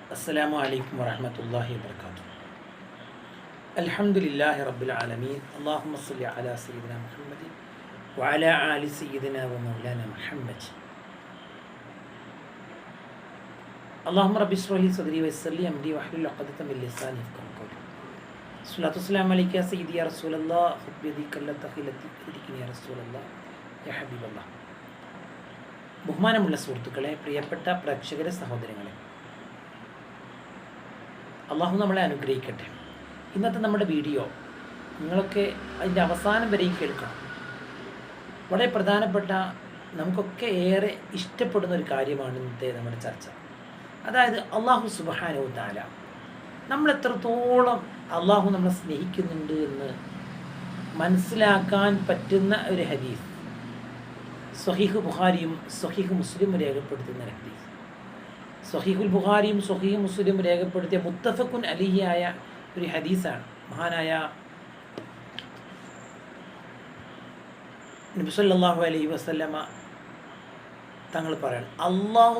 السلام عليكم ورحمة الله وبركاته. الحمد لله رب العالمين. اللهم صل على سيدنا محمد وعلى آل سيدنا ومولانا محمد. اللهم رب اشرح لي صدري ويسر لي أمري واحلل عقدة من لساني يفقهوا قولي. الصلاة والسلام عليك يا سيدي يا رسول الله. خذ بيدك التي تخلتني يا رسول الله يا حبيب الله. ബഹുമാനമുള്ള സുഹൃത്തുക്കളെ, പ്രിയപ്പെട്ട പ്രേക്ഷകരെ, സഹോദരങ്ങളെ, അള്ളാഹു നമ്മളെ അനുഗ്രഹിക്കട്ടെ. ഇന്നത്തെ നമ്മുടെ വീഡിയോ നിങ്ങളൊക്കെ അതിൻ്റെ അവസാനം വരെയും കേൾക്കണം. വളരെ പ്രധാനപ്പെട്ട, നമുക്കൊക്കെ ഏറെ ഇഷ്ടപ്പെടുന്ന ഒരു കാര്യമാണ് ഇന്നത്തെ നമ്മുടെ ചർച്ച. അതായത് അള്ളാഹു സുബ്ഹാനഹു വ തആല നമ്മൾ എത്രത്തോളം അള്ളാഹു നമ്മളെ സ്നേഹിക്കുന്നുണ്ട് എന്ന് മനസ്സിലാക്കാൻ പറ്റുന്ന ഒരു ഹദീസ് സ്വഹീഹ് ബുഖാരിയും സ്വഹീഹ് മുസ്ലിം രേഖപ്പെടുത്തുന്ന ഹദീസ്. സ്വഹീഹുൽ ബുഖാരിയും സ്വഹീഹ് മുസ്ലിം രേഖപ്പെടുത്തിയ മുത്തഫഖുൻ അലൈഹിയായ ഒരു ഹദീസാണ്. മഹാനായ നബി സല്ലല്ലാഹു അലൈഹി വസല്ലമ തങ്ങൾ പറയണം, അള്ളാഹു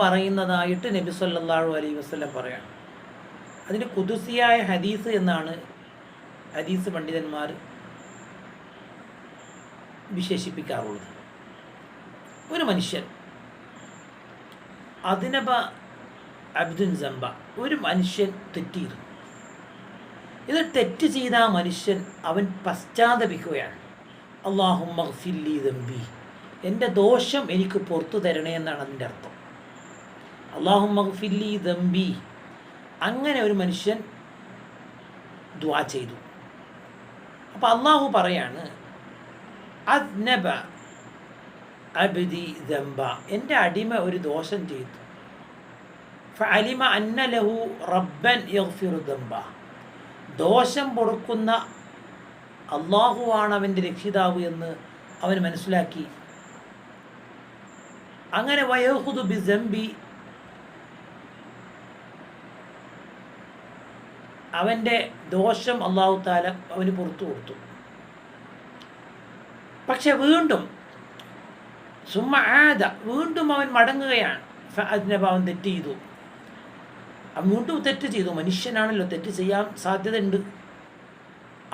പറയുന്നതായിട്ട് നബി സല്ലല്ലാഹു അലൈഹി വസല്ലം പറയണം. അതിന് ഖുദ്സിയായ ഹദീസ് എന്നാണ് ഹദീസ് പണ്ഡിതന്മാർ വിശേഷിപ്പിക്കാറുള്ളത്. ഒരു മനുഷ്യൻ അതിനബ അബ്ദുൻ സമ്പ, ഒരു മനുഷ്യൻ തെറ്റിയിരുന്നു. ഇത് തെറ്റ് ചെയ്ത ആ മനുഷ്യൻ അവൻ പശ്ചാത്തപിക്കുകയാണ്. അല്ലാഹുമ്മ ഗ്ഫിർലി ദംബി, എൻ്റെ ദോഷം എനിക്ക് പുറത്തു തരണേ എന്നാണ് അതിൻ്റെ അർത്ഥം. അല്ലാഹുമ്മ ഗ്ഫിർലി ദംബി. അങ്ങനെ ഒരു മനുഷ്യൻ ദുആ ചെയ്തു. അപ്പോൾ അള്ളാഹു പറയാണ്, അദ്നബ അബ്ദി ദംബ, എൻ്റെ അടിമ ഒരു ദോഷം ചെയ്തു. ഫഅലിമ അന്ന ലഹു റബ്ബൻ യഗ്ഫിറു ദംബ, ദോഷം പൊറുക്കുന്ന അള്ളാഹുവാണ് അവൻ്റെ രക്ഷിതാവ് എന്ന് അവൻ മനസ്സിലാക്കി. അങ്ങനെ വയഖുദു ബിദംബി, അവൻ്റെ ദോഷം അള്ളാഹു തആല അവന് പുറത്തു കൊടുത്തു. പക്ഷെ വീണ്ടും വീണ്ടും അവൻ മടങ്ങുകയാണ്. അവൻ തെറ്റ് ചെയ്തു, വീണ്ടും തെറ്റ് ചെയ്തു. മനുഷ്യനാണല്ലോ, തെറ്റ് ചെയ്യാൻ സാധ്യതയുണ്ട്.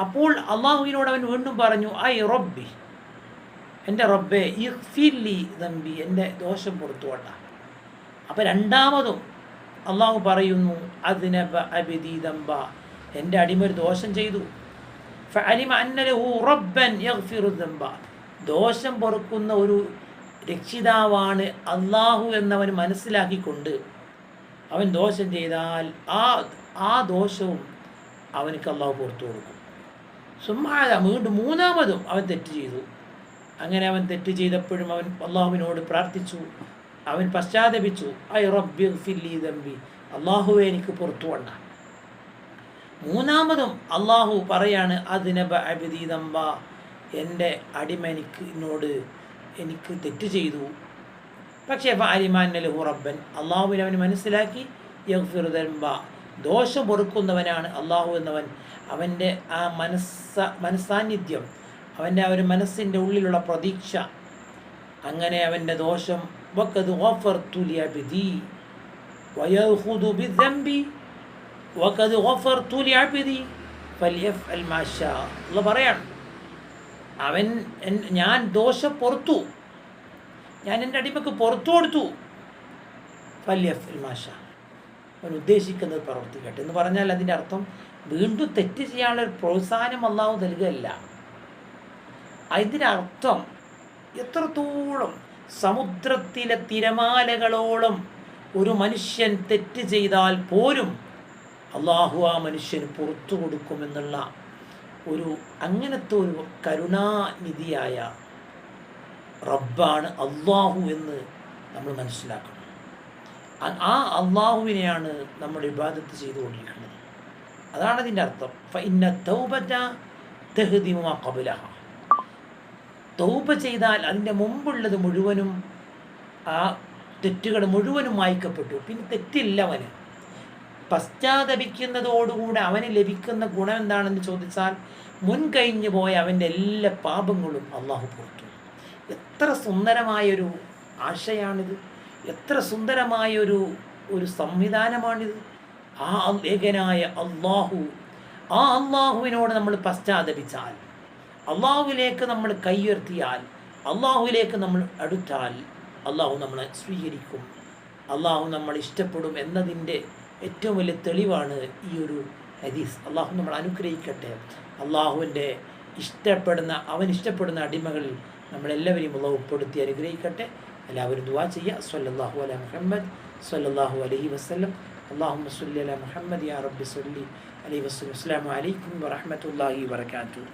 അപ്പോൾ അള്ളാഹുവിനോട് അവൻ വീണ്ടും പറഞ്ഞു, ഐ റബ്ബി, എൻ്റെ റബ്ബേ, ഇഗ്ഫിർലി ദംബി, എൻ്റെ ദോഷം പുറത്തു കൊണ്ട. അപ്പം രണ്ടാമതും അള്ളാഹു പറയുന്നു, അദ്നബ അബ്ദി ദംബ, എൻ്റെ അടിമ ഒരു ദോഷം ചെയ്തു. ഫഅലിമ അന്ന ലഹു റബ്ബൻ യഗ്ഫിറു ദംബ, ദോഷം പൊറുക്കുന്ന ഒരു രക്ഷിതാവാണ് അള്ളാഹു എന്നവൻ മനസ്സിലാക്കിക്കൊണ്ട് അവൻ ദോഷം ചെയ്താൽ ആ ദോഷവും അവനക്ക് അള്ളാഹു പുറത്തു കൊടുക്കും. വീണ്ടും മൂന്നാമതും അവൻ തെറ്റ് ചെയ്തു. അങ്ങനെ അവൻ തെറ്റ് ചെയ്തപ്പോഴും അവൻ അള്ളാഹുവിനോട് പ്രാർത്ഥിച്ചു, അവൻ പശ്ചാത്തപിച്ചു, ഐ റബ്ബി ഇഗ്ഫിർലി ദംബി, അള്ളാഹുവെ എനിക്ക് പുറത്തു കൊണ്ട. മൂന്നാമതും അള്ളാഹു പറയാണ്, അദ്നബ അബ്ദി ദംബ, എൻ്റെ അടിമ എനിക്ക് തെറ്റ് ചെയ്തു. പക്ഷേ ഫഅലിമ അന്ന ലഹു റബ്ബൻ, അള്ളാഹുവിനെ അവന് മനസ്സിലാക്കി, യഗ്ഫിറു ദംബ, ദോഷം പൊറുക്കുന്നവനാണ് അള്ളാഹു എന്നവൻ അവൻ്റെ ആ മനസ്സാന്നിധ്യം, അവൻ്റെ ആ ഒരു മനസ്സിൻ്റെ ഉള്ളിലുള്ള പ്രതീക്ഷ. അങ്ങനെ അവൻ്റെ ദോഷം വഖദ് ഗഫർതു ലിഅബ്ദി വയഖുദു ബിദംബി വഖദ് ഗഫർതു ലിഅബ്ദി ഫൽയഫ്അൽ മാ ശാ. അല്ലാഹു പറയാണ്, ഞാൻ ദോഷം പുറത്തു, ഞാൻ എൻ്റെ അടിമക്ക് പുറത്തു കൊടുത്തു. ഫൽയഫ്അൽ മാ ശാ, അവൻ ഉദ്ദേശിക്കുന്നത് പ്രവർത്തിക്കട്ടെ എന്ന് പറഞ്ഞാൽ അതിൻ്റെ അർത്ഥം വീണ്ടും തെറ്റ് ചെയ്യാനുള്ള ഒരു പ്രോത്സാഹനം അള്ളാഹു നൽകുകയല്ല. അതിൻ്റെ അർത്ഥം എത്രത്തോളം സമുദ്രത്തിലെ തിരമാലകളോളം ഒരു മനുഷ്യൻ തെറ്റ് ചെയ്താൽ പോലും അള്ളാഹു ആ മനുഷ്യന് പുറത്തു കൊടുക്കുമെന്നുള്ള അങ്ങനത്തെ ഒരു കരുണാനിധിയായ റബ്ബാണ് അള്ളാഹു എന്ന് നമ്മൾ മനസ്സിലാക്കണം. ആ അള്ളാഹുവിനെയാണ് നമ്മൾ ഇബാദത്ത് ചെയ്തുകൊണ്ടിരിക്കുന്നത്. അതാണ് അതിൻ്റെ അർത്ഥം. ഫഇന്ന തൗബത തഹ്ദി മാ ഖബലഹ, തൗബ ചെയ്താൽ അതിൻ്റെ മുമ്പുള്ളത് മുഴുവനും, ആ തെറ്റുകൾ മുഴുവനും മായ്ക്കപ്പെട്ടു. പിന്നെ തെറ്റില്ല അവന്. പശ്ചാത്തപിക്കുന്നതോടുകൂടെ അവന് ലഭിക്കുന്ന ഗുണം എന്താണെന്ന് ചോദിച്ചാൽ, മുൻകഴിഞ്ഞു പോയ അവൻ്റെ എല്ലാ പാപങ്ങളും അള്ളാഹു പുറത്തു. എത്ര സുന്ദരമായൊരു ആശയാണിത്, എത്ര സുന്ദരമായൊരു സംവിധാനമാണിത്. ആ ഏകനായ അള്ളാഹു, ആ അള്ളാഹുവിനോട് നമ്മൾ പശ്ചാത്തപിച്ചാൽ, അള്ളാഹുവിലേക്ക് നമ്മൾ കൈയുയർത്തിയാൽ, അള്ളാഹുവിലേക്ക് നമ്മൾ അടുത്താൽ അള്ളാഹു നമ്മളെ സ്വീകരിക്കും, അള്ളാഹു നമ്മൾ ഇഷ്ടപ്പെടും എന്നതിൻ്റെ ഏറ്റവും വലിയ തെളിവാണ് ഈ ഒരു ഹദീസ്. അള്ളാഹു നമ്മൾ അനുഗ്രഹിക്കട്ടെ. അള്ളാഹുവിൻ്റെ അവൻ ഇഷ്ടപ്പെടുന്ന അടിമകളിൽ നമ്മളെല്ലാവരെയും അള്ളാഹു ഉൾപ്പെടുത്തി അനുഗ്രഹിക്കട്ടെ. എല്ലാവരും ദുആ ചെയ്യുക. സ്വല്ലല്ലാഹു അലാ മുഹമ്മദ് സ്വല്ലല്ലാഹു അലൈഹി വസല്ലം. അല്ലാഹുമ്മ സ്വല്ലി അലാ മുഹമ്മദ് യാ റബ്ബി സ്വല്ലി അലൈഹി വസല്ലം. അസ്സലാമു അലൈക്കും വറഹ്മത്തുള്ളാഹി വബറകാതുഹു.